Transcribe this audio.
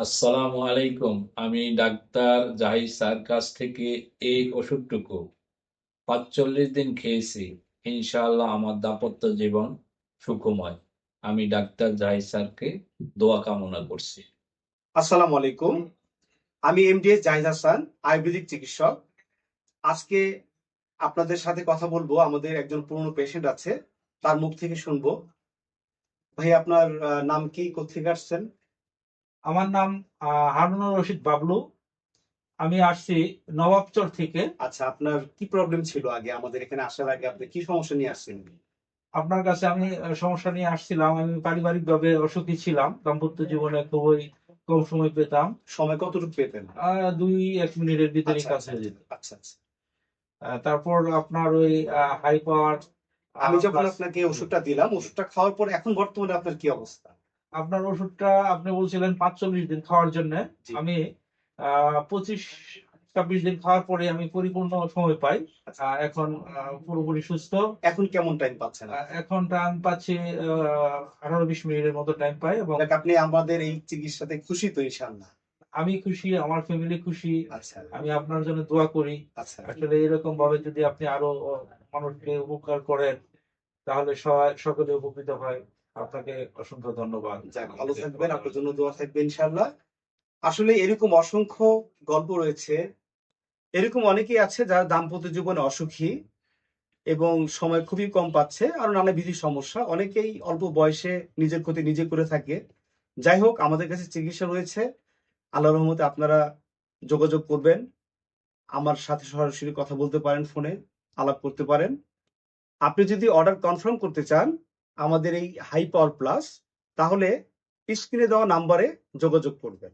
আসসালামু আলাইকুম। আমি ডাক্তার জাহিদ স্যার কাছ থেকে এই ওষুধটুকু ৪৫ দিন খেয়েছি। ইনশাআল্লাহ আমার দাম্পত্য জীবন সুখময়। আমি ডাক্তার জাহিদ স্যারকে দোয়া কামনা করছি। আসসালামু আলাইকুম। আমি এমডিএস জাহিদ হাসান, আয়ুর্বেদিক চিকিৎসক। আজকে আপনাদের সাথে কথা বলবো। আমাদের একজন পুরনো পেশেন্ট আছে, তার মুখ থেকে শুনবো। ভাই, আপনার নাম কি, কোত্থেকে আসছেন? আমার নাম হারুনুর রশিদ বাবলু। আমি আসছি নবাবচর থেকে। আচ্ছা, আপনার কি প্রবলেম ছিল আগে? আমাদের এখানে আসার আগে আপনি কি সমস্যা নিয়ে আসছেন? আপনার কাছে আমি সমস্যা নিয়ে আসছিলাম। আমি পারিবারিক ভাবে অসুখী ছিলাম, দাম্পত্য জীবনে খুবই কম সময় পেতাম। সময় কতটুকু পেতেন? 2-1 মিনিটের ভিতরেই আচ্ছা কাজ আচ্ছা হয়ে যেত। আচ্ছা আচ্ছা। তারপর আপনার ওই হাই পাওয়ার আমি যখন আপনাকে ওষুধটা দিলাম, ওষুধটা খাওয়ার পর এখন বর্তমানে আপনার কি অবস্থা? আপনার ওষুধটা আপনি বলছিলেন 45 দিন খাওয়ার জন্য। জি। আমি 25-26 দিন খাওয়ার পরে আমি পরিপূর্ণ সময় পাই। এখন পুরোপুরি সুস্থ। এখন কেমন টাইম পাচ্ছেন? এখন টাইম পাচ্ছি 18-20 মিনিটের মতো টাইম পাই, এবং দেখ, আপনি আমাদের এই চিকিৎসাতে খুশি তো ইনশাআল্লাহ? আমি খুশি, আমার ফ্যামিলি খুশি। আচ্ছা আমি আপনার জন্য দোয়া করি। আচ্ছা। আসলে এরকম ভাবে যদি আপনি আরো মানুষকে উপকার করেন, তাহলে সকলে উপকৃত হয়। আপনাকে অসংখ্য ধন্যবাদ। যাক, ভালো থাকবেন, আপনার জন্য দোয়া থাকবে ইনশাআল্লাহ। আসলে এরকম অসংখ্য গল্প রয়েছে। এরকম অনেকেই আছে যারা দাম্পত্য জীবনে অসুখী এবং সময় খুবই কম পাচ্ছে, আর নানাবিধ সমস্যা। অনেকেই অল্প বয়সে নিজের ক্ষতি নিজে করে থাকে। যাই হোক, আমাদের কাছে চিকিৎসা রয়েছে। আল্লাহর রহমতে আপনারা যোগাযোগ করবেন, আমার সাথে সরাসরি কথা বলতে পারেন, ফোনে আলাপ করতে পারেন। আপনি যদি অর্ডার কনফার্ম করতে চান আমাদের এই হাই পাওয়ার প্লাস, তাহলে স্ক্রিনে দেওয়া নাম্বারে যোগাযোগ করবেন।